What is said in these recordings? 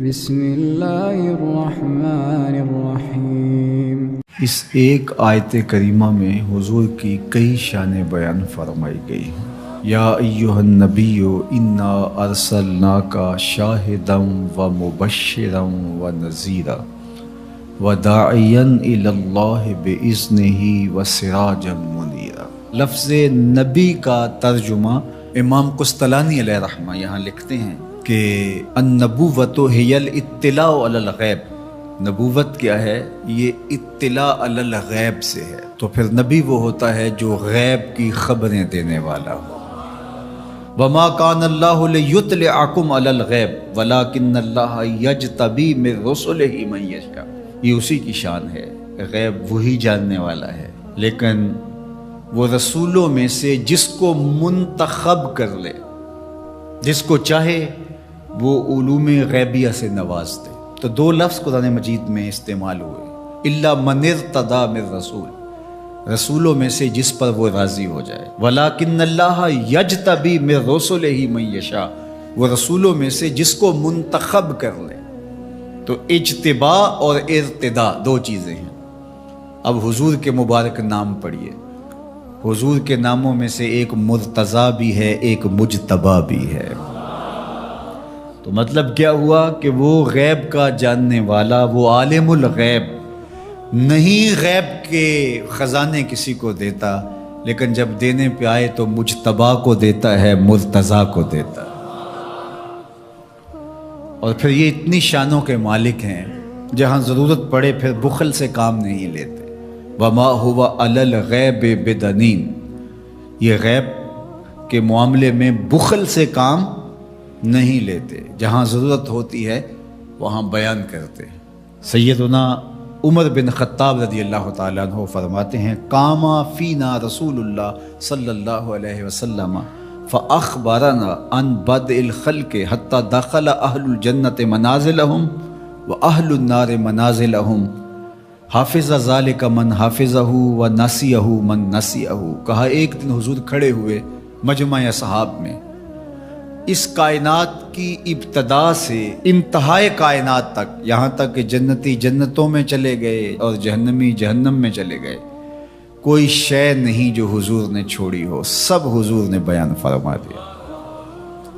بسم اللہ الرحمن الرحیم۔ اس ایک آیت کریمہ میں حضور کی کئی شانیں بیان فرمائی گئی ہیں۔ یا ایہا النبی انا ارسلناک شاہدا و مبشرا و نذیرا وداعیا الی اللہ باذنہ و سراجا منیرا۔ لفظ نبی کا ترجمہ امام قسطلانی علیہ رحمہ یہاں لکھتے ہیں کہ النبوۃ ہی الاطلاع علی الغیب۔ نبوت کیا ہے؟ یہ اطلاع علی الغیب سے ہے، تو پھر نبی وہ ہوتا ہے جو غیب کی خبریں دینے والا ہو۔ وما کان اللہ لیطلعکم علی الغیب ولکن اللہ یجتبی من رسلہ من یشاء۔ یہ اسی کی شان ہے، غیب وہی جاننے والا ہے، لیکن وہ رسولوں میں سے جس کو منتخب کر لے، جس کو چاہے وہ علوم غیبیہ سے نواز دے۔ تو دو لفظ قرآن مجید میں استعمال ہوئے، الا من ارتضی من رسول، رسولوں میں سے جس پر وہ راضی ہو جائے، ولیکن اللہ یجتبی من رسلہ من یشاء، وہ رسولوں میں سے جس کو منتخب کر لے۔ تو اجتباء اور ارتداء دو چیزیں ہیں۔ اب حضور کے مبارک نام پڑھیے، حضور کے ناموں میں سے ایک مرتضیٰ بھی ہے، ایک مجتبیٰ بھی ہے۔ تو مطلب کیا ہوا کہ وہ غیب کا جاننے والا، وہ عالم الغیب نہیں، غیب کے خزانے کسی کو دیتا، لیکن جب دینے پہ آئے تو مجتبیٰ کو دیتا ہے، مرتضیٰ کو دیتا ہے۔ اور پھر یہ اتنی شانوں کے مالک ہیں، جہاں ضرورت پڑے پھر بخل سے کام نہیں لیتے۔ وما ہوا علی الغیب بدنین، یہ غیب کے معاملے میں بخل سے کام نہیں لیتے، جہاں ضرورت ہوتی ہے وہاں بیان کرتے ہیں۔ سیدنا عمر بن خطاب رضی اللہ تعالیٰ عنہ فرماتے ہیں، قام فینا رسول اللہ صلی اللہ علیہ وسلم فاخبرنا عن بدء الخلق حتی دخل اہل الجنت منازلہم واہل النار منازلہم، حافظ ذالک من حافظہ و نسیہ من نسیہ۔ کہا ایک دن حضور کھڑے ہوئے مجمع اصحاب میں، اس کائنات کی ابتدا سے انتہائے کائنات تک، یہاں تک کہ جنتی جنتوں میں چلے گئے اور جہنمی جہنم میں چلے گئے، کوئی شے نہیں جو حضور نے چھوڑی ہو، سب حضور نے بیان فرما دیا۔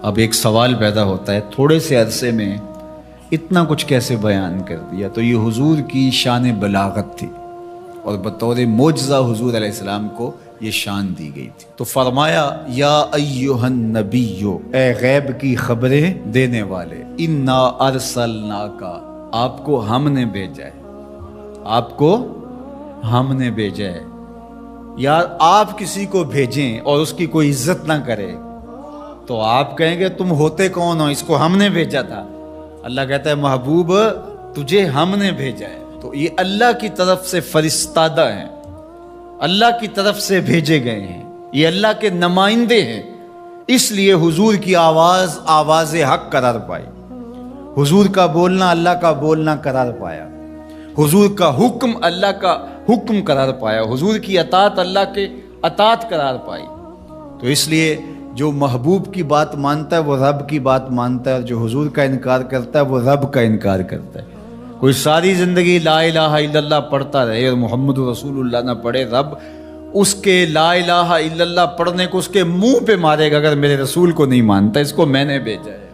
اب ایک سوال پیدا ہوتا ہے، تھوڑے سے عرصے میں اتنا کچھ کیسے بیان کر دیا؟ تو یہ حضور کی شان بلاغت تھی، اور بطور معجزہ حضور علیہ السلام کو یہ شان دی گئی تھی۔ تو فرمایا، یا ایہا النبی، اے غیب کی خبریں دینے والے، انا ارسلناک، آپ کو ہم نے بھیجا ہے، آپ کو ہم نے بھیجا ہے۔ یا آپ کسی کو بھیجیں اور اس کی کوئی عزت نہ کرے تو آپ کہیں گے تم ہوتے کون ہو، اس کو ہم نے بھیجا تھا۔ اللہ کہتا ہے محبوب تجھے ہم نے بھیجا ہے۔ تو یہ اللہ کی طرف سے فرستادہ ہیں، اللہ کی طرف سے بھیجے گئے ہیں، یہ اللہ کے نمائندے ہیں، اس لیے حضور کی آواز آواز حق قرار پائی، حضور کا بولنا اللہ کا بولنا قرار پایا، حضور کا حکم اللہ کا حکم قرار پایا، حضور کی اطاعت اللہ کے اطاعت قرار پائی۔ تو اس لیے جو محبوب کی بات مانتا ہے وہ رب کی بات مانتا ہے، اور جو حضور کا انکار کرتا ہے وہ رب کا انکار کرتا ہے۔ کوئی ساری زندگی لا الہ الا اللہ پڑھتا رہے اور محمد رسول اللہ نہ پڑھے، رب اس کے لا الہ الا اللہ پڑھنے کو اس کے منہ پہ مارے گا اگر میرے رسول کو نہیں مانتا، اس کو میں نے بھیجا ہے۔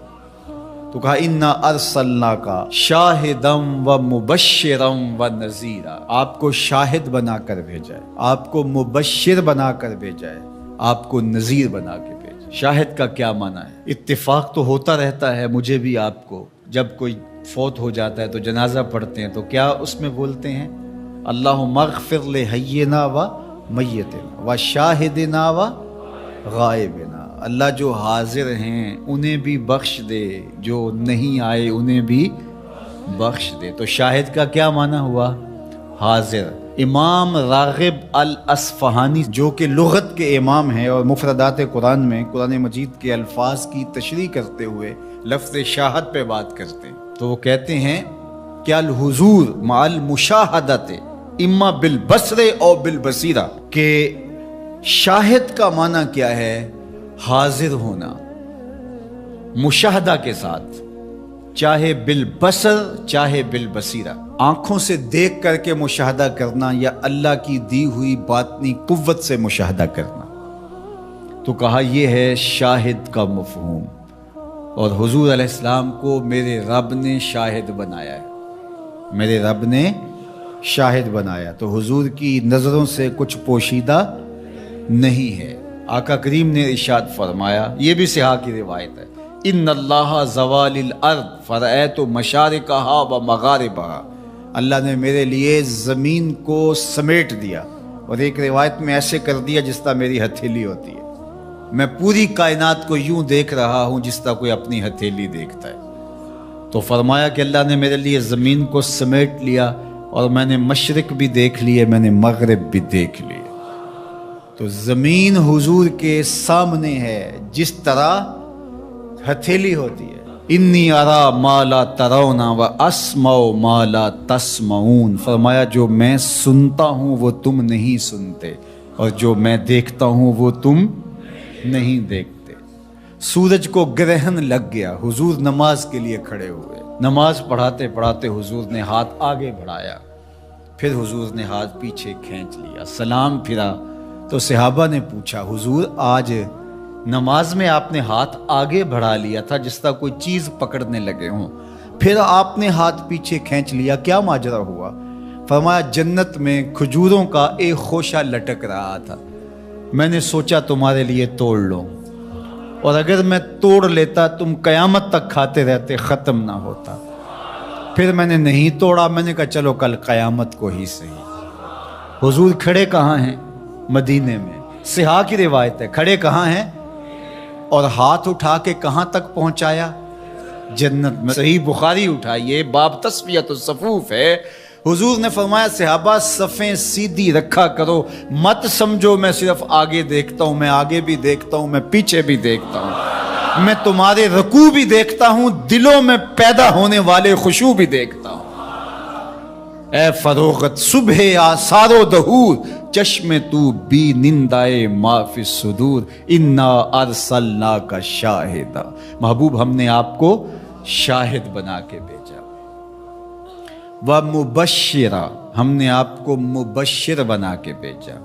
تو کہا انا ارسلناک شاہدا و مبشرا و نذیرا، آپ کو شاہد بنا کر بھیجا ہے، آپ کو مبشر بنا کر بھیجا ہے، آپ کو نذیر بنا کے بھیجا۔ شاہد کا کیا معنی ہے؟ اتفاق تو ہوتا رہتا ہے مجھے بھی آپ کو، جب کوئی فوت ہو جاتا ہے تو جنازہ پڑھتے ہیں تو کیا اس میں بولتے ہیں اللہم اغفر لحینا و میتنا و شاہدنا و غائبنا، اللہ جو حاضر ہیں انہیں بھی بخش دے، جو نہیں آئے انہیں بھی بخش دے۔ تو شاہد کا کیا معنی ہوا؟ حاضر۔ امام راغب الاصفہانی جو کہ لغت کے امام ہیں اور مفردات قرآن میں قرآن مجید کے الفاظ کی تشریح کرتے ہوئے لفظ شاہد پہ بات کرتے ہیں، تو وہ کہتے ہیں کہ الحضور مع المشاہدت اما بالبصر او بالبصیرہ، کہ شاہد کا معنی کیا ہے؟ حاضر ہونا مشاہدہ کے ساتھ، چاہے بالبصر چاہے بالبصیرہ، آنکھوں سے دیکھ کر کے مشاہدہ کرنا یا اللہ کی دی ہوئی باطنی قوت سے مشاہدہ کرنا، تو کہا یہ ہے شاہد کا مفہوم۔ اور حضور علیہ السلام کو میرے رب نے شاہد بنایا ہے، میرے رب نے شاہد بنایا، تو حضور کی نظروں سے کچھ پوشیدہ نہیں ہے۔ آقا کریم نے ارشاد فرمایا، یہ بھی صحاح کی روایت ہے، ان اللہ زوال الارض فرأیت مشارقہا و مغاربہا، اللہ نے میرے لیے زمین کو سمیٹ دیا، اور ایک روایت میں ایسے کر دیا جس طرح میری ہتھیلی ہوتی ہے، میں پوری کائنات کو یوں دیکھ رہا ہوں جس طرح کوئی اپنی ہتھیلی دیکھتا ہے۔ تو فرمایا کہ اللہ نے میرے لیے زمین کو سمیٹ لیا، اور میں نے مشرق بھی دیکھ لیے، میں نے مغرب بھی دیکھ لیے۔ تو زمین حضور کے سامنے ہے جس طرح ہتھیلی ہوتی ہے۔ انی ارا ما لا ترون و اسمع ما لا تسمعون، فرمایا جو میں سنتا ہوں وہ تم نہیں سنتے، اور جو میں دیکھتا ہوں وہ تم نہیں دیکھتے۔ سورج کو گرہن لگ گیا، حضور نماز کے لیے کھڑے ہوئے، نماز پڑھاتے پڑھاتے حضور نے ہاتھ آگے بڑھایا، پھر حضور نے ہاتھ پیچھے کھینچ لیا، سلام پھرا تو صحابہ نے پوچھا حضور آج نماز میں آپ نے ہاتھ آگے بڑھا لیا تھا جس طرح کوئی چیز پکڑنے لگے ہوں، پھر آپ نے ہاتھ پیچھے کھینچ لیا، کیا ماجرا ہوا؟ فرمایا جنت میں کھجوروں کا ایک خوشہ لٹک رہا تھا، میں نے سوچا تمہارے لیے توڑ لو، اور اگر میں توڑ لیتا تم قیامت تک کھاتے رہتے، ختم نہ ہوتا۔ پھر میں نے نہیں توڑا، میں نے کہا چلو کل قیامت کو ہی صحیح۔ حضور کھڑے کہاں ہیں؟ مدینے میں، صحاح کی روایت ہے، کھڑے کہاں ہیں؟ اور ہاتھ اٹھا کے کہاں تک پہنچایا؟ جنت میں۔ صحیح بخاری اٹھائیے، باب تسویۃ الصفوف ہے، حضور نے فرمایا صحابہ صفیں سیدھی رکھا کرو، مت سمجھو میں صرف آگے دیکھتا ہوں، میں آگے بھی دیکھتا ہوں، میں پیچھے بھی دیکھتا ہوں، میں تمہارے رکوع بھی دیکھتا ہوں، دلوں میں پیدا ہونے والے خشوع بھی دیکھتا ہوں۔ اے فروغت صبح آثار و دہور، چشم تو بی نندائے ما فی الصدور، انا ارسلناک شاہدا، محبوب ہم نے آپ کو شاہد بنا کے بھیجا، ومبشرا، ہم نے آپ کو مبشر بنا کے بھیجا،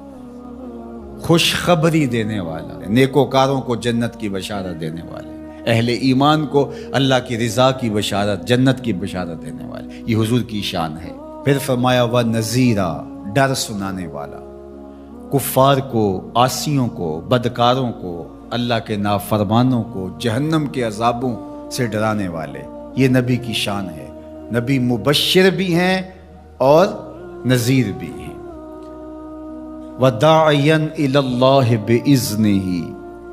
خوشخبری دینے والا، نیکوکاروں کو جنت کی بشارت دینے والے، اہل ایمان کو اللہ کی رضا کی بشارت، جنت کی بشارت دینے والے، یہ حضور کی شان ہے۔ پھر فرمایا وَنَذِيرًا، ڈر سنانے والا، کفار کو، عاصیوں کو، بدکاروں کو، اللہ کے نافرمانوں کو جہنم کے عذابوں سے ڈرانے والے، یہ نبی کی شان ہے۔ نبی مبشر بھی ہیں اور نذیر بھی ہیں۔ وَدَاعِيًا إِلَى اللَّهِ بِإِذْنِهِ،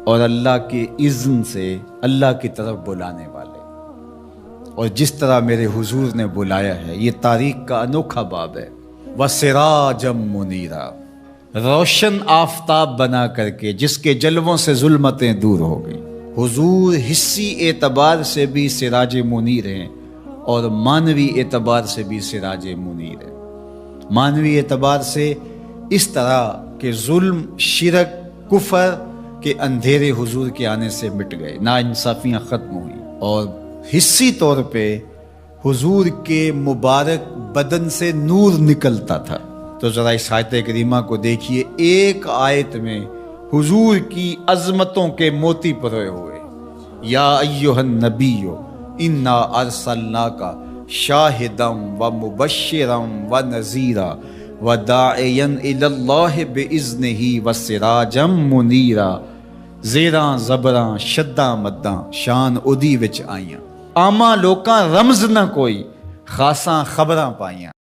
اور اللہ کے اذن سے اللہ کی طرف بلانے والے، اور جس طرح میرے حضور نے بلایا ہے، یہ تاریخ کا انوکھا باب ہے۔ وَسِرَاجًا مُنِيرًا، روشن آفتاب بنا کر کے جس کے جلووں سے ظلمتیں دور ہو گئیں۔ حضور حصی اعتبار سے بھی سراج منیر ہیں، اور معنوی اعتبار سے بھی سراج منیر ہے۔ معنوی اعتبار سے اس طرح کہ ظلم، شرک، کفر کے اندھیرے حضور کے آنے سے مٹ گئے، ناانصافیاں ختم ہوئیں، اور حصی طور پہ حضور کے مبارک بدن سے نور نکلتا تھا۔ تو ذرا اس آیت کریمہ کو دیکھیے، ایک آیت میں حضور کی عظمتوں کے موتی پروئے ہوئے۔ یا ایھا النبی انا ارسلناک شاہدا ومبشرا ونذیرا وداعیا الی اللہ باذنہ وسراجا منیرا، زیراں زبراں شداں مداں شان اودی وچ آئیاں، عاماں لوکاں رمز نہ کوئی، خاصاں خبراں پائیاں۔